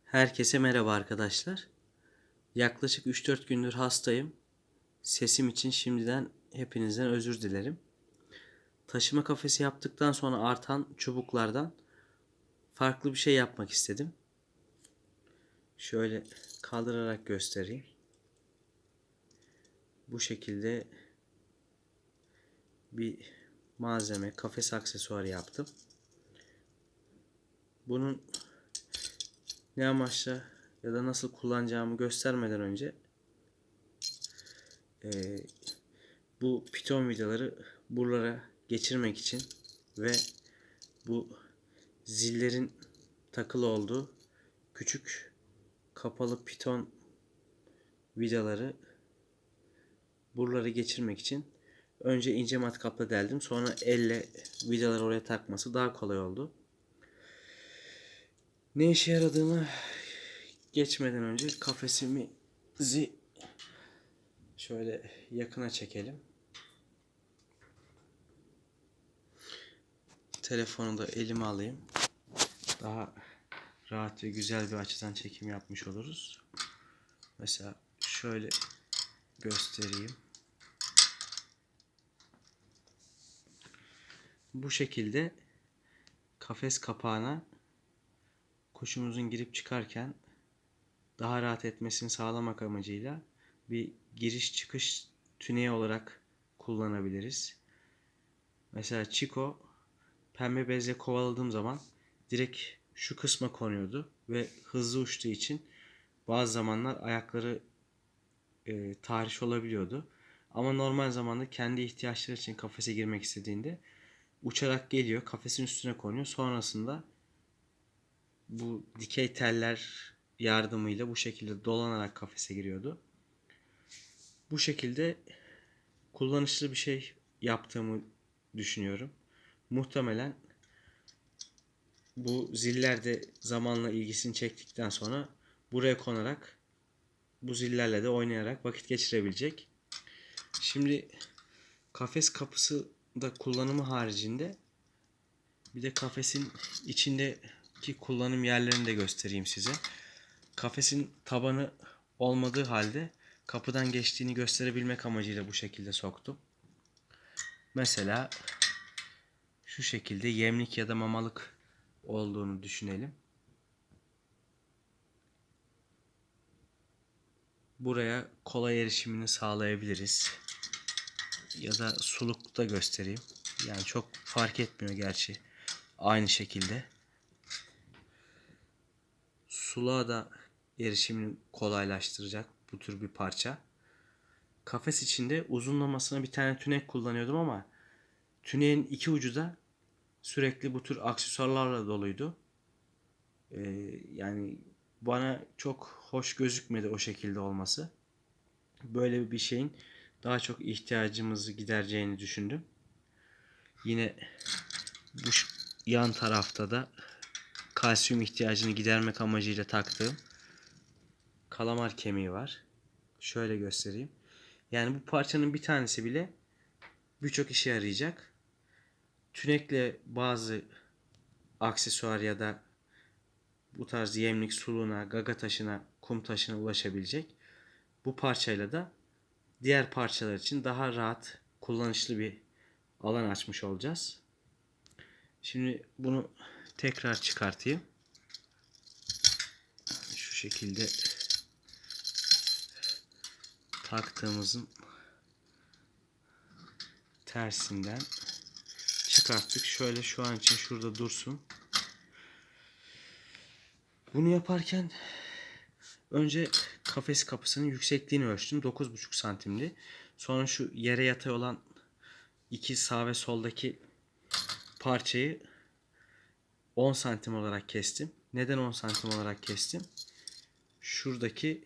Herkese merhaba arkadaşlar. Yaklaşık 3-4 gündür hastayım. Sesim için şimdiden hepinizden özür dilerim. Taşıma kafesi yaptıktan sonra artan çubuklardan farklı bir şey yapmak istedim. Şöyle kaldırarak göstereyim. Bu şekilde bir malzeme, kafes aksesuarı yaptım. Bunun ne amaçla ya da nasıl kullanacağımı göstermeden önce bu piton vidaları buralara geçirmek için ve bu zillerin takılı olduğu küçük kapalı piton vidaları buraları geçirmek için önce ince matkapla deldim. Sonra elle vidaları oraya takması daha kolay oldu. Ne işe yaradığını geçmeden önce kafesimizi şöyle yakına çekelim. Telefonu da elime alayım. Daha rahat ve güzel bir açıdan çekim yapmış oluruz. Mesela şöyle göstereyim. Bu şekilde kafes kapağına kuşumuzun girip çıkarken daha rahat etmesini sağlamak amacıyla bir giriş çıkış tüneyi olarak kullanabiliriz. Mesela Chico pembe bezle kovaladığım zaman direkt şu kısma konuyordu ve hızlı uçtuğu için bazı zamanlar ayakları tahriş olabiliyordu. Ama normal zamanda kendi ihtiyaçları için kafese girmek istediğinde uçarak geliyor, kafesin üstüne konuyor. Sonrasında bu dikey teller yardımıyla bu şekilde dolanarak kafese giriyordu. Bu şekilde kullanışlı bir şey yaptığımı düşünüyorum. Muhtemelen bu ziller de zamanla ilgisini çektikten sonra buraya konarak bu zillerle de oynayarak vakit geçirebilecek. Şimdi kafes kapısı da kullanımı haricinde bir de kafesin içindeki kullanım yerlerini de göstereyim size. Kafesin tabanı olmadığı halde kapıdan geçtiğini gösterebilmek amacıyla bu şekilde soktum. Mesela şu şekilde yemlik ya da mamalık olduğunu düşünelim. Buraya kolay erişimini sağlayabiliriz. Ya da suluk da göstereyim. Yani çok fark etmiyor gerçi. Aynı şekilde. Suluğa da erişimini kolaylaştıracak bu tür bir parça. Kafes içinde uzunlamasına bir tane tünek kullanıyordum ama tüneğin iki ucu da sürekli bu tür aksesuarlarla doluydu. Yani bana çok hoş gözükmedi o şekilde olması. Böyle bir şeyin daha çok ihtiyacımızı gidereceğini düşündüm. Yine bu yan tarafta da kalsiyum ihtiyacını gidermek amacıyla taktığım kalamar kemiği var. Şöyle göstereyim. Yani bu parçanın bir tanesi bile birçok işe yarayacak. Tünekle bazı aksesuar ya da bu tarz yemlik suluğuna, gaga taşına, kum taşına ulaşabilecek. Bu parçayla da diğer parçalar için daha rahat, kullanışlı bir alan açmış olacağız. Şimdi bunu tekrar çıkartayım. Şu şekilde taktığımızın tersinden çıkarttık. Şöyle şu an için şurada dursun. Bunu yaparken önce kafes kapısının yüksekliğini ölçtüm. 9,5 santimdi. Sonra şu yere yatay olan iki sağ ve soldaki parçayı 10 santim olarak kestim. Neden 10 santim olarak kestim? Şuradaki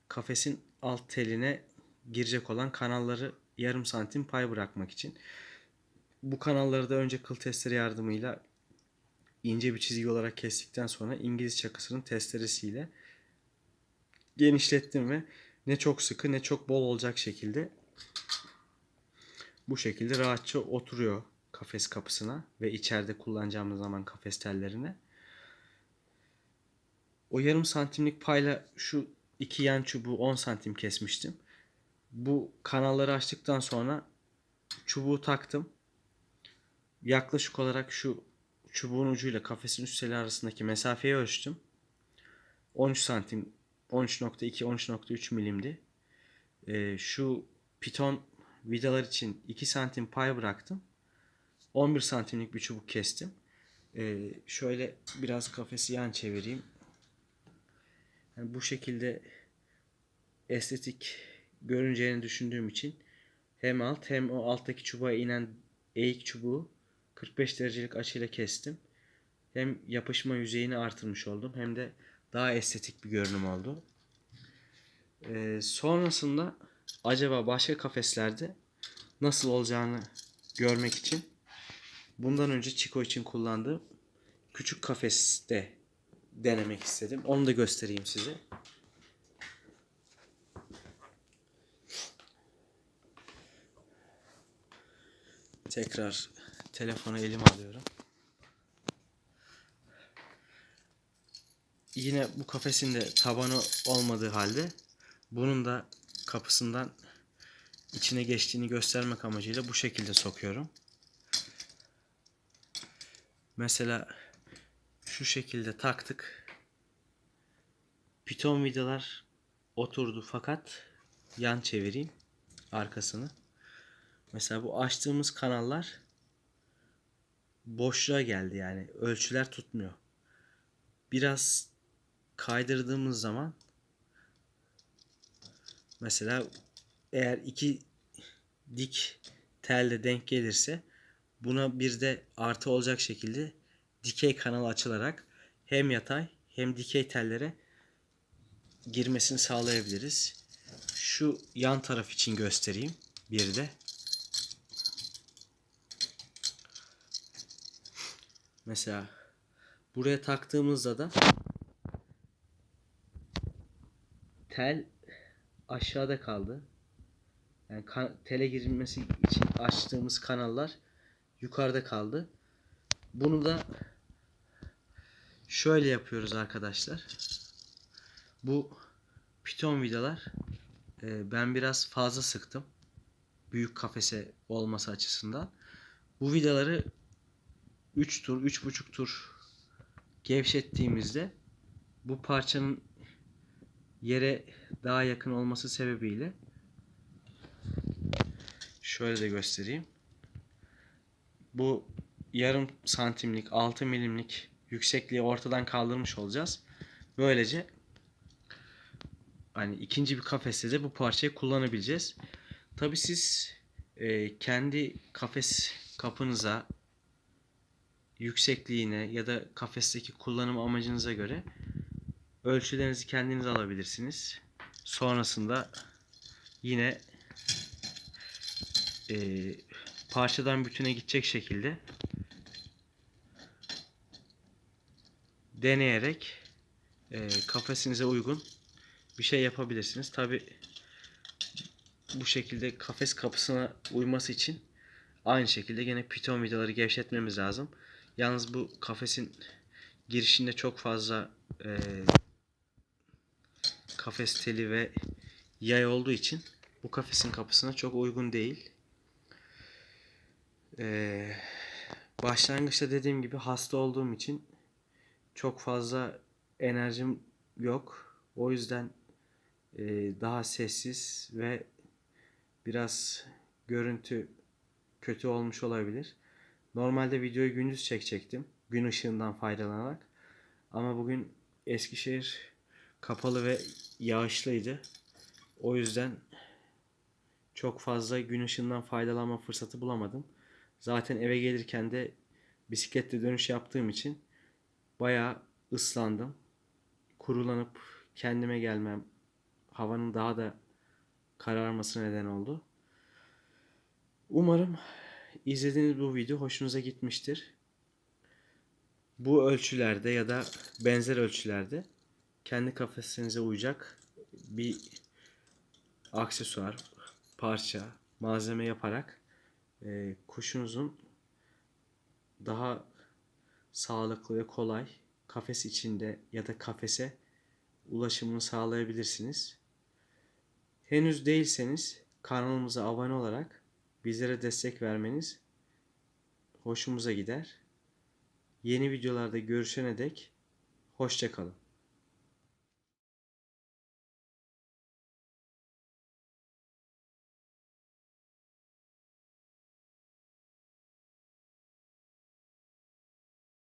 kafesin alt teline girecek olan kanalları yarım santim pay bırakmak için. Bu kanalları da önce kıl testere yardımıyla ince bir çizgi olarak kestikten sonra İngiliz çakısının testeresiyle genişlettim ve ne çok sıkı ne çok bol olacak şekilde bu şekilde rahatça oturuyor kafes kapısına ve içeride kullanacağımız zaman kafes tellerine. O yarım santimlik payla şu iki yan çubuğu 10 santim kesmiştim. Bu kanalları açtıktan sonra çubuğu taktım. Yaklaşık olarak şu çubuğun ucuyla kafesin üst teli arasındaki mesafeyi ölçtüm. 13 santim, 13.2, 13.3 milimdi. Şu piton vidalar için 2 santim pay bıraktım. 11 santimlik bir çubuk kestim. Şöyle biraz kafesi yan çevireyim. Yani bu şekilde estetik görüneceğini düşündüğüm için hem alt hem o alttaki çubuğa inen eğik çubuğu 45 derecelik açıyla kestim. Hem yapışma yüzeyini artırmış oldum hem de daha estetik bir görünüm oldu. Sonrasında acaba başka kafeslerde nasıl olacağını görmek için bundan önce Chico için kullandığım küçük kafeste denemek istedim. Onu da göstereyim size. Tekrar telefonu elime alıyorum. Yine bu kafesin de tabanı olmadığı halde bunun da kapısından içine geçtiğini göstermek amacıyla bu şekilde sokuyorum. Mesela şu şekilde taktık. Piton vidalar oturdu fakat yan çevireyim arkasını. Mesela bu açtığımız kanallar boşluğa geldi, yani ölçüler tutmuyor. Biraz kaydırdığımız zaman mesela eğer iki dik telle denk gelirse buna bir de artı olacak şekilde dikey kanal açılarak hem yatay hem dikey tellere girmesini sağlayabiliriz. Şu yan taraf için göstereyim bir de. Mesela buraya taktığımızda da tel aşağıda kaldı. Yani tele girilmesi için açtığımız kanallar yukarıda kaldı. Bunu da şöyle yapıyoruz arkadaşlar. Bu piton vidalar ben biraz fazla sıktım. Büyük kafese olması açısından. Bu vidaları 3 tur, 3,5 tur gevşettiğimizde bu parçanın yere daha yakın olması sebebiyle şöyle de göstereyim. Bu yarım santimlik 6 milimlik yüksekliği ortadan kaldırmış olacağız. Böylece hani ikinci bir kafeste de bu parçayı kullanabileceğiz. Tabi siz kendi kafes kapınıza, yüksekliğine ya da kafesteki kullanım amacınıza göre ölçülerinizi kendiniz alabilirsiniz. Sonrasında yine parçadan bütüne gidecek şekilde deneyerek kafesinize uygun bir şey yapabilirsiniz. Tabi bu şekilde kafes kapısına uyması için aynı şekilde yine piton vidaları gevşetmemiz lazım. Yalnız bu kafesin girişinde çok fazla kafes teli ve yay olduğu için bu kafesin kapısına çok uygun değil. Başlangıçta dediğim gibi hasta olduğum için çok fazla enerjim yok. O yüzden daha sessiz ve biraz görüntü kötü olmuş olabilir. Normalde videoyu gündüz çekecektim. Gün ışığından faydalanarak. Ama bugün Eskişehir kapalı ve yağışlıydı. O yüzden çok fazla gün ışığından faydalanma fırsatı bulamadım. Zaten eve gelirken de bisikletle dönüş yaptığım için bayağı ıslandım. Kurulanıp kendime gelmem havanın daha da kararmasına neden oldu. Umarım izlediğiniz bu video hoşunuza gitmiştir. Bu ölçülerde ya da benzer ölçülerde kendi kafesinize uyacak bir aksesuar, parça, malzeme yaparak kuşunuzun daha sağlıklı ve kolay kafes içinde ya da kafese ulaşımını sağlayabilirsiniz. Henüz değilseniz kanalımıza abone olarak bizlere destek vermeniz hoşumuza gider. Yeni videolarda görüşene dek hoşça kalın.